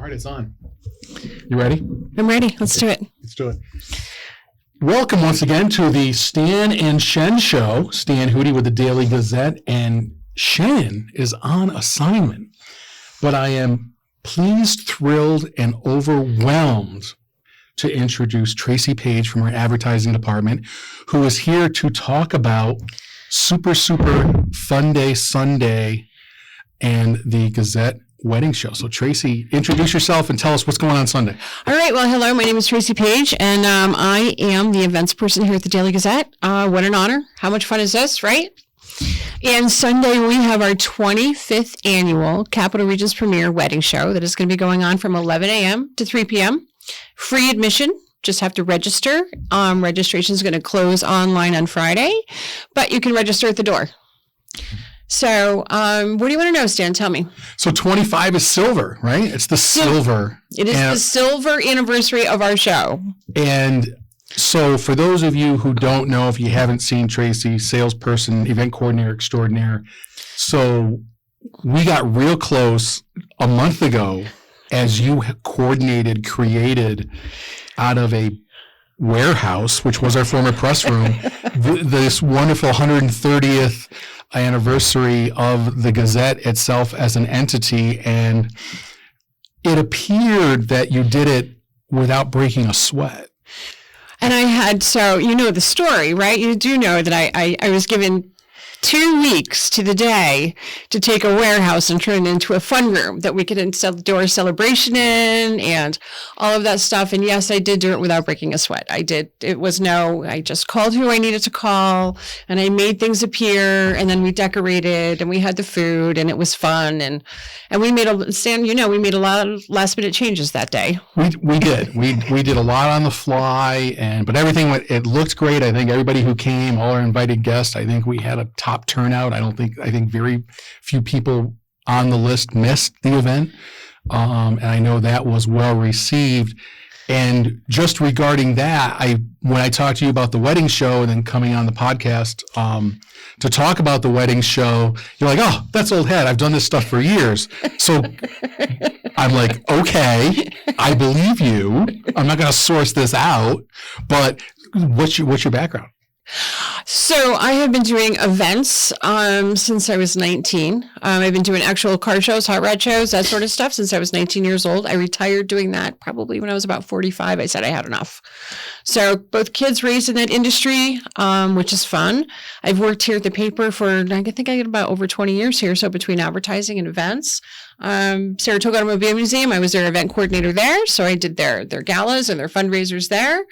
right, it's on. You ready? I'm ready. Let's do it. Let's do it. Welcome once again to the Stan and Shen show. Stan Hootie with the Daily Gazette, and Shen is on assignment. But I am pleased, thrilled, and overwhelmed to introduce Tracy Paige from our advertising department, who is here to talk about Super Fun Day Sunday and the Gazette Wedding Show. So Tracy, introduce yourself and tell us what's going on Sunday. All right. Well, hello. My name is Tracy Paige, and I am the events person here at the Daily Gazette. What an honor. How much fun is this, right? And Sunday, we have our 25th annual Capital Region's Premier Wedding Show that is going to be going on from 11 a.m. to 3 p.m. Free admission. Just have to register. Registration is going to close online on Friday, but you can register at the door. So what do you want to know, Stan? Tell me. So 25 is silver, right? It's the silver. It is the silver anniversary of our show. And so for those of you who don't know, if you haven't seen Tracy, salesperson, event coordinator extraordinaire, so we got real close a month ago as you coordinated, created out of a warehouse, which was our former press room, this wonderful 130th anniversary of the Gazette itself as an entity. And it appeared that you did it without breaking a sweat. And I had, so you know the story, right? You do know that I was given 2 weeks to the day to take a warehouse and turn it into a fun room that we could do our celebration in and all of that stuff. And yes, I did do it without breaking a sweat. I did. I just called who I needed to call, and I made things appear, and then we decorated and we had the food, and it was fun. And we made we made a lot of last minute changes that day. We did. We did a lot on the fly, but everything it looked great. I think everybody who came, all our invited guests, I think we had a top turnout. I think very few people on the list missed the event. And I know that was well received. And just regarding that, when I talked to you about the wedding show and then coming on the podcast to talk about the wedding show, you're like, oh, that's old hat. I've done this stuff for years. So I'm like, okay, I believe you. I'm not going to source this out. But what's your background? So I have been doing events since I was 19. I've been doing actual car shows, hot rod shows, that sort of stuff since I was 19 years old. I retired doing that probably when I was about 45. I said I had enough. So both kids raised in that industry, which is fun. I've worked here at the paper for, I think I got about over 20 years here. So between advertising and events. Saratoga Museum, I was their event coordinator there. So I did their galas and their fundraisers there.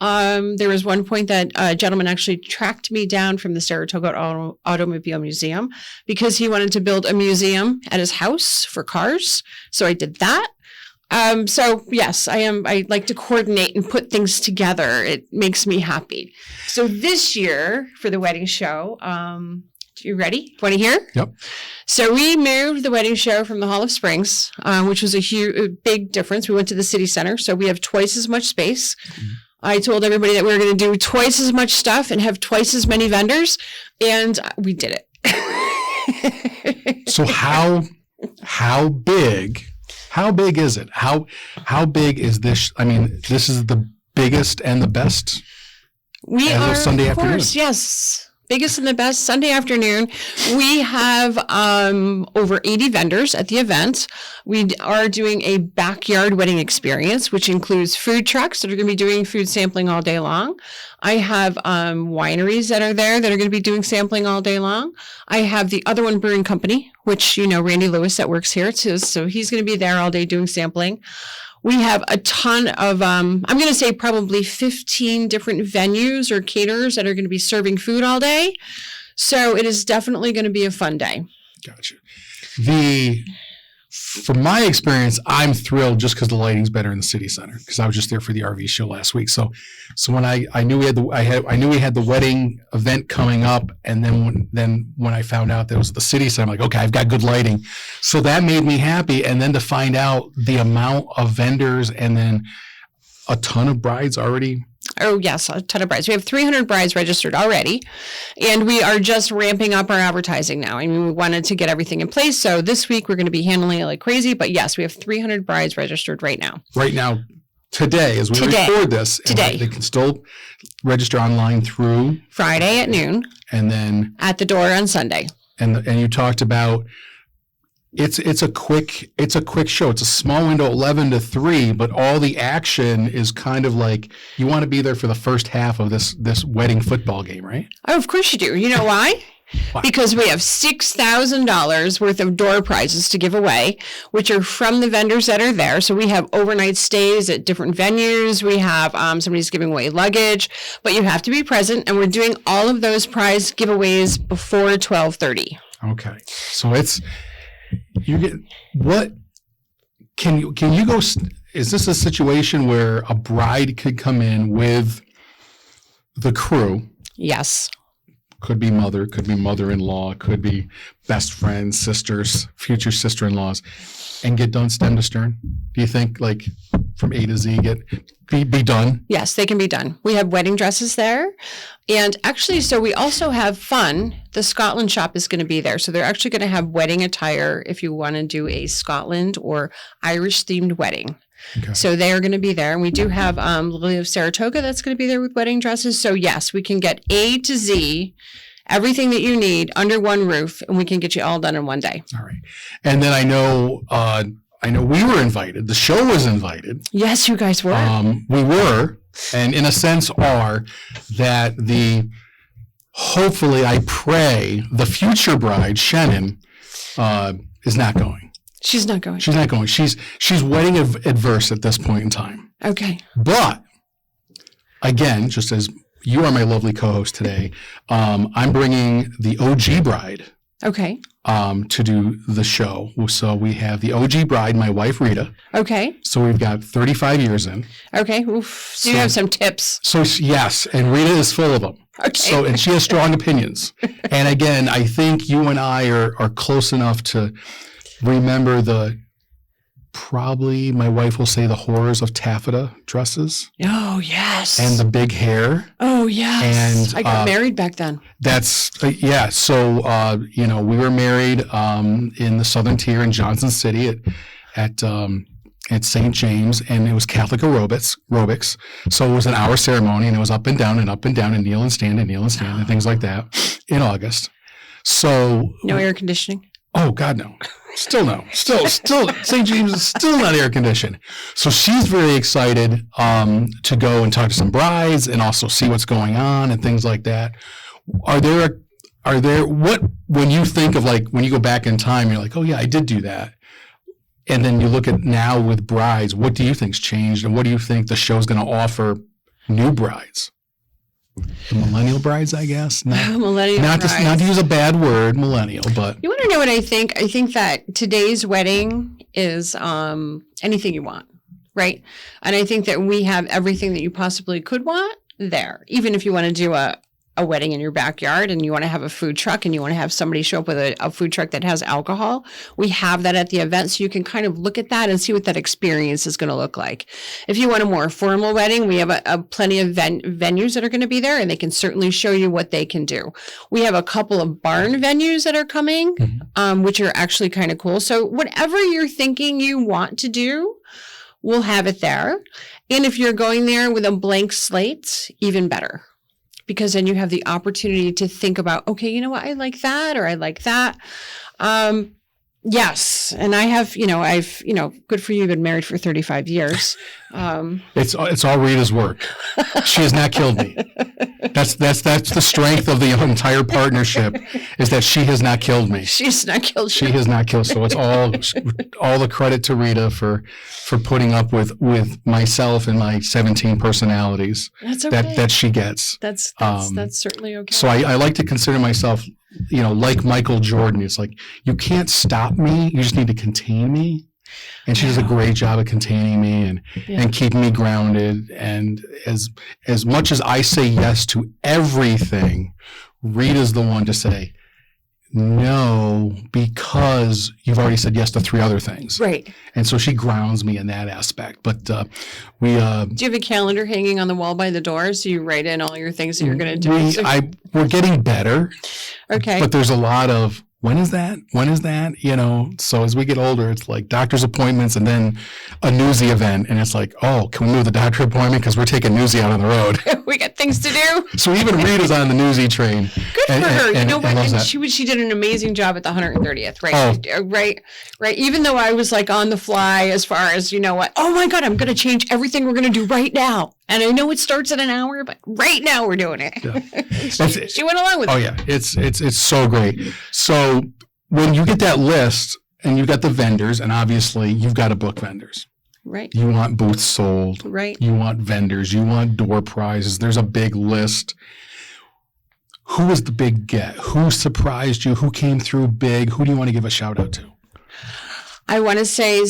There was one point that a gentleman actually tracked me down from the Saratoga Automobile Museum because he wanted to build a museum at his house for cars. So I did that. So yes, I like to coordinate and put things together. It makes me happy. So this year for the wedding show, you ready? Want to hear? Yep. So we moved the wedding show from the Hall of Springs, which was a big difference. We went to the City Center, so we have twice as much space. Mm-hmm. I told everybody that we were going to do twice as much stuff and have twice as many vendors, and we did it. So how big is it? How big is this? I mean, this is the biggest and the best. We are, Sunday afternoon. Course, yes. Biggest and the best Sunday afternoon. We have over 80 vendors at the event. We are doing a backyard wedding experience, which includes food trucks that are going to be doing food sampling all day long. I have wineries that are there that are going to be doing sampling all day long. I have the Other One Brewing Company, which, Randy Lewis that works here too. So he's going to be there all day doing sampling. We have a ton of, I'm going to say probably 15 different venues or caterers that are going to be serving food all day. So it is definitely going to be a fun day. Gotcha. From my experience, I'm thrilled just because the lighting's better in the city center because I was just there for the RV show last week. So when I knew we had the wedding event coming up, and then when I found out that it was the city center, I'm like, okay, I've got good lighting. So that made me happy. And then to find out the amount of vendors and then a ton of brides already Oh, yes, a ton of brides. We have 300 brides registered already, and we are just ramping up our advertising now. I mean, we wanted to get everything in place, so this week we're going to be handling it like crazy, but yes, we have 300 brides registered right now. Right now, today, as we record this, today. They can still register online through Friday at noon. And then at the door on Sunday. And you talked about it's a quick show. It's a small window, 11 to 3, but all the action is kind of like you want to be there for the first half of this wedding football game, right? Oh, of course you do. You know why? Why? Because we have $6,000 worth of door prizes to give away, which are from the vendors that are there. So we have overnight stays at different venues. We have somebody's giving away luggage, but you have to be present. And we're doing all of those prize giveaways before 12:30. Okay, so you get what? Can you go? Is this a situation where a bride could come in with the crew? Yes. Could be mother, could be mother-in-law, could be best friends, sisters, future sister-in-laws, and get done stem to stern? Do you think, like, from A to Z, be done? Yes, they can be done. We have wedding dresses there. And actually, so we also have fun. The Scotland shop is going to be there. So they're actually going to have wedding attire if you want to do a Scotland or Irish-themed wedding. Okay. So they're going to be there. And we do have Lily of Saratoga that's going to be there with wedding dresses. So yes, we can get A to Z, everything that you need under one roof, and we can get you all done in one day. All right. And then I know we were invited. The show was invited. Yes, you guys were. We were, and in a sense are, that hopefully I pray, the future bride, Shenan, is not going. She's not going. She's not going. She's wedding adverse at this point in time. Okay. But again, just as you are my lovely co-host today, I'm bringing the OG bride. Okay. To do the show. So we have the OG bride, my wife Rita. Okay. So we've got 35 years in. Okay. Oof. So you have some tips. So yes, and Rita is full of them. Okay. So and she has strong opinions. And again, I think you and I are close enough to remember probably my wife will say the horrors of taffeta dresses. Oh, yes. And the big hair. Oh, yes. And I got married back then. That's, yeah. So, we were married in the Southern Tier in Johnson City at St. James, and it was Catholic aerobics. So it was an hour ceremony, and it was up and down and kneel and stand and things like that in August. So. No air conditioning? Oh, God, no. Still no. Still, St. James is still not air conditioned. So she's very excited to go and talk to some brides and also see what's going on and things like that. Are there when you think of, like, when you go back in time, you're like, oh yeah, I did do that. And then you look at now with brides, what do you think's changed, and what do you think the show's going to offer new brides? The millennial brides, I guess. Millennial brides. Not to use a bad word, millennial, but. You want to know what I think? I think that today's wedding is anything you want, right? And I think that we have everything that you possibly could want there. Even if you want to do a wedding in your backyard and you want to have a food truck and you want to have somebody show up with a food truck that has alcohol, we have that at the event, so you can kind of look at that and see what that experience is going to look like. If you want a more formal wedding, we have a plenty of venues that are going to be there, and they can certainly show you what they can do. We have a couple of barn venues that are coming, which are actually kind of cool. So whatever you're thinking you want to do, we'll have it there. And if you're going there with a blank slate, even better. Because then you have the opportunity to think about, okay, you know what, I like that, or I like that. Yes. And I have, good for you, been married for 35 years. It's all Rita's work. She has not killed me. That's the strength of the entire partnership, is that she has not killed me. She's not killed you. She has not killed. So it's all the credit to Rita for putting up with myself and my 17 personalities. That's okay. that she gets. That's certainly okay. So I like to consider myself, like Michael Jordan. It's like, you can't stop me. You just need to contain me. And she does a great job of containing me and keeping me grounded. And as much as I say yes to everything, Rita's the one to say, no, because you've already said yes to 3 other things. Right. And so she grounds me in that aspect. But we... Do you have a calendar hanging on the wall by the door so you write in all your things that you're going to do? We're getting better. Okay. But there's a lot of, when is that? When is that? So as we get older, it's like doctor's appointments and then a newsy event. And it's like, oh, can we move the doctor appointment? Because we're taking newsy out on the road. We got things to do. So even Rita's on the newsy train. Good for her. You know what? And she she did an amazing job at the 130th, right? Oh. Right. Even though I was like on the fly as far as, you know what? Oh my God, I'm going to change everything we're going to do right now. And I know it starts at an hour, but right now we're doing it. Yeah. she went along with it. Oh yeah, it's so great. So when you get that list and you've got the vendors, and obviously you've got to book vendors. Right. You want booths sold. Right. You want vendors. You want door prizes. There's a big list. Who was the big get? Who surprised you? Who came through big? Who do you want to give a shout out to? I want to say,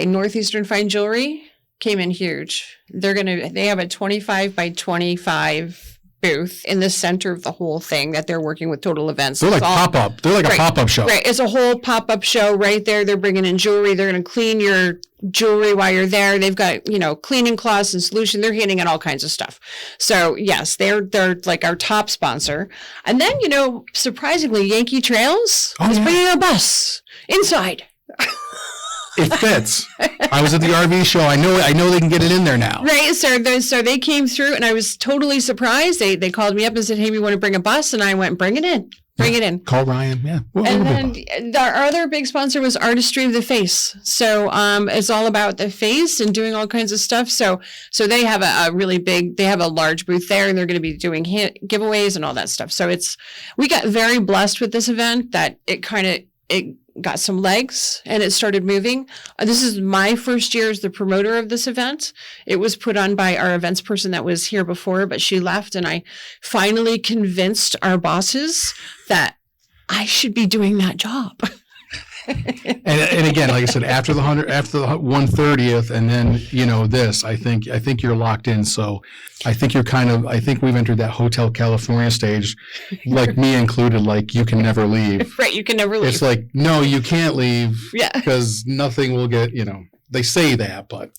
Northeastern Fine Jewelry came in huge. They have a 25 by 25 booth in the center of the whole thing that they're working with Total Events. They're like pop-up. They're like a pop-up show. Right. It's a whole pop-up show right there. They're bringing in jewelry. They're going to clean your jewelry while you're there. They've got, cleaning cloths and solution. They're handing out all kinds of stuff. So yes, they're like our top sponsor. And then, surprisingly, Yankee Trails is bringing a bus inside. It fits. I was at the RV show. I know they can get it in there now. Right. So they came through, and I was totally surprised. They called me up and said, "Hey, we want to bring a bus," and I went, "Bring it in. Bring it in." Call Ryan. Yeah. And then our other big sponsor was Artistry of the Face. So it's all about the face and doing all kinds of stuff. So they have they have a large booth there, and they're going to be doing giveaways and all that stuff. So we got very blessed with this event that it got some legs and it started moving. This is my first year as the promoter of this event. It was put on by our events person that was here before, but she left, and I finally convinced our bosses that I should be doing that job. And again, like I said, after the 130th, and then this, I think you're locked in. So I think I think we've entered that Hotel California stage, like me included. Like you can never leave. Right, you can never leave. It's like no, you can't leave. Yeah, because nothing will get. They say that, but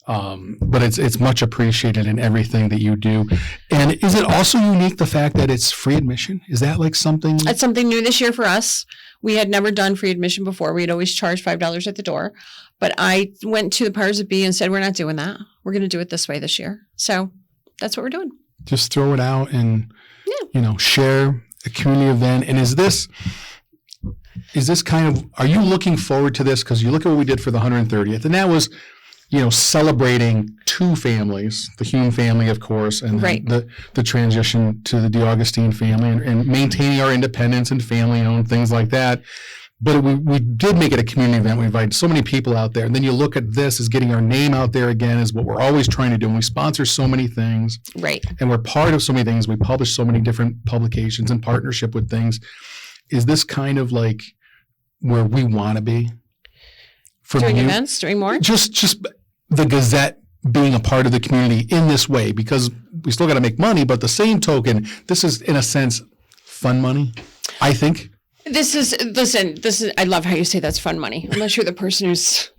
it's much appreciated in everything that you do. And is it also unique the fact that it's free admission? Is that like something? It's something new this year for us. We had never done free admission before. We'd always charged $5 at the door. But I went to the powers that be and said, we're not doing that. We're going to do it this way this year. So that's what we're doing. Just throw it out and, share a community event. And is this kind of, are you looking forward to this? Because you look at what we did for the 130th, and that was, celebrating 2 families, the Hume family, of course, and the transition to the DeAugustine family and maintaining our independence and family-owned things like that. But we did make it a community event. We invited so many people out there. And then you look at this as getting our name out there again is what we're always trying to do. And we sponsor so many things. Right. And we're part of so many things. We publish so many different publications in partnership with things. Is this kind of like where we want to be? Doing events? Doing more? Just the Gazette being a part of the community in this way, because we still got to make money, but the same token, this is in a sense fun money, I think. This is, I love how you say that's fun money, unless you're the person who's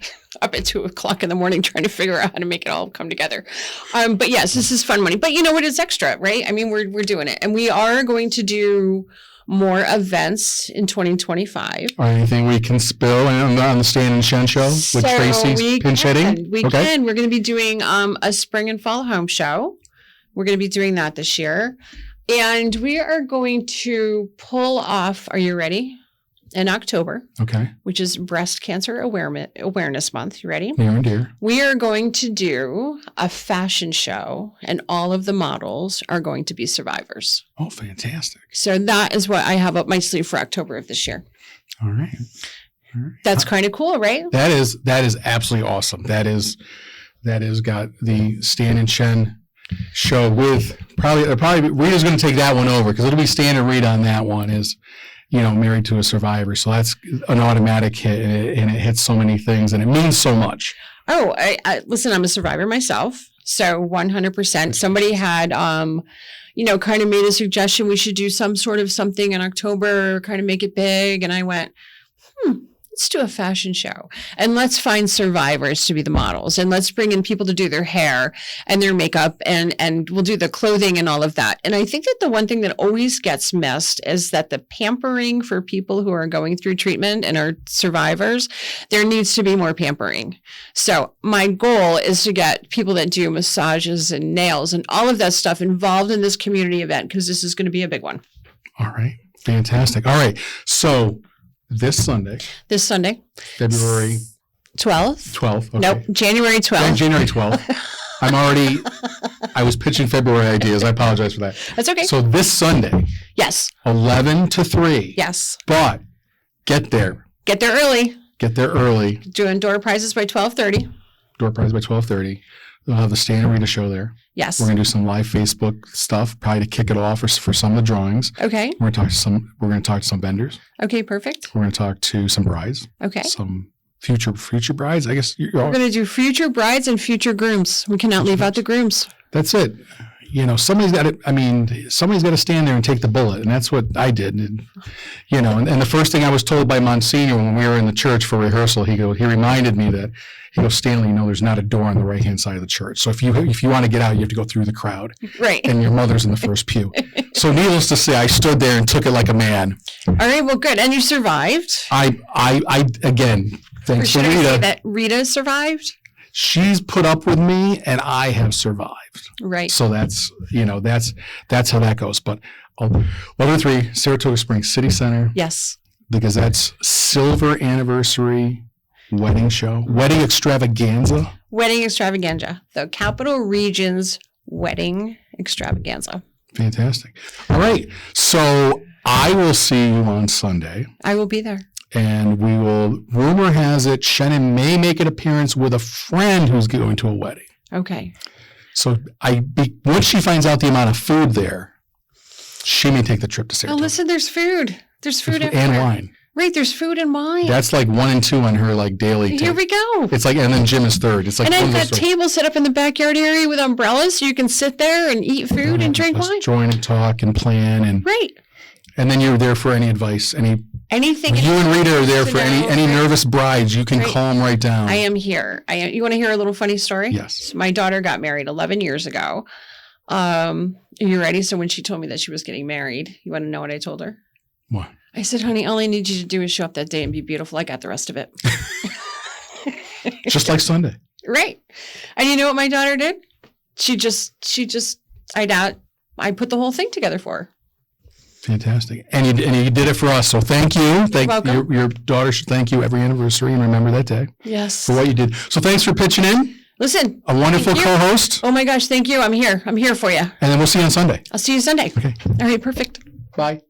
up at 2:00 in the morning trying to figure out how to make it all come together. But yes, this is fun money, but you know what? It's extra, right? I mean, we're doing it, and we are going to do more events in 2025. Or anything we can spill on the Stan and Shen show with Tracy Paige? We can. We're going to be doing a spring and fall home show. We're going to be doing that this year. And we are going to pull off, are you ready? In October, which is Breast Cancer Awareness Month. You ready? Near and dear. We are going to do a fashion show, and all of the models are going to be survivors. Oh, fantastic. So that is what I have up my sleeve for October of this year. All right. That's kind of cool, right? That is absolutely awesome. That is got the Stan and Shen show with probably Rita's going to take that one over, because it'll be Stan and Rita on that one is, married to a survivor. So that's an automatic hit, and it hits so many things, and it means so much. Oh, I listen, I'm a survivor myself. So 100%. Somebody had, kind of made a suggestion we should do some sort of something in October, kind of make it big. And I went, let's do a fashion show and let's find survivors to be the models and let's bring in people to do their hair and their makeup and we'll do the clothing and all of that. And I think that the one thing that always gets missed is that the pampering for people who are going through treatment and are survivors, there needs to be more pampering. So my goal is to get people that do massages and nails and all of that stuff involved in this community event because this is going to be a big one. All right. Fantastic. All right. So this Sunday, February 12th. Okay. Nope, January 12th. January 12th. I was pitching February ideas. I apologize for that. That's okay. So this Sunday, Yes. 11 to 3. Yes. But get there. Get there early. Doing door prizes by 12:30. Door prize by 12:30. We'll have the Stan and Rita show there. Yes. We're going to do some live Facebook stuff, probably to kick it off for some of the drawings. Okay. We're going to talk to some vendors. Okay, perfect. We're going to talk to some brides. Okay. Some future brides. I guess we're going to do future brides and future grooms. We cannot leave out the grooms. That's it. Somebody's got to stand there and take the bullet. And that's what I did. And the first thing I was told by Monsignor when we were in the church for rehearsal, he reminded me that, Stanley, there's not a door on the right-hand side of the church. So if you want to get out, you have to go through the crowd. Right. And your mother's in the first pew. So needless to say, I stood there and took it like a man. All right. Well, good. And you survived. I again, thanks to Rita. Rita. That Rita survived? She's put up with me and I have survived. Right. So that's how that goes. But 11-3, Saratoga Springs City Center. Yes. The Gazette's silver anniversary wedding show, wedding extravaganza. The Capital Region's wedding extravaganza. Fantastic. All right. So I will see you on Sunday. I will be there. And rumor has it, Shenan may make an appearance with a friend who's going to a wedding. Okay. So once she finds out the amount of food there, she may take the trip to Saratoga. Oh, listen, there's food. There's food and everywhere. wine. Right, there's food and wine. That's like 1 and 2 on her daily. Here we go. It's and then Jim is third. It's and I've got tables set up in the backyard area with umbrellas, so you can sit there and eat food and drink wine. Join and talk and plan and right. And then you're there for any advice, anything. You and Rita are there for any nervous brides. You can calm right down. I am here. You want to hear a little funny story? Yes. So my daughter got married 11 years ago. Are you ready? So when she told me that she was getting married, you want to know what I told her? What? I said, honey, all I need you to do is show up that day and be beautiful. I got the rest of it. Just like Sunday. Right. And you know what my daughter did? She just, I put the whole thing together for her. Fantastic. And you did it for us. So thank you. You're welcome. Your daughter should thank you every anniversary and remember that day. Yes. For what you did. So thanks for pitching in. Listen. A wonderful co-host. Oh my gosh. Thank you. I'm here for you. And then we'll see you on Sunday. I'll see you Sunday. Okay. All right. Perfect. Bye.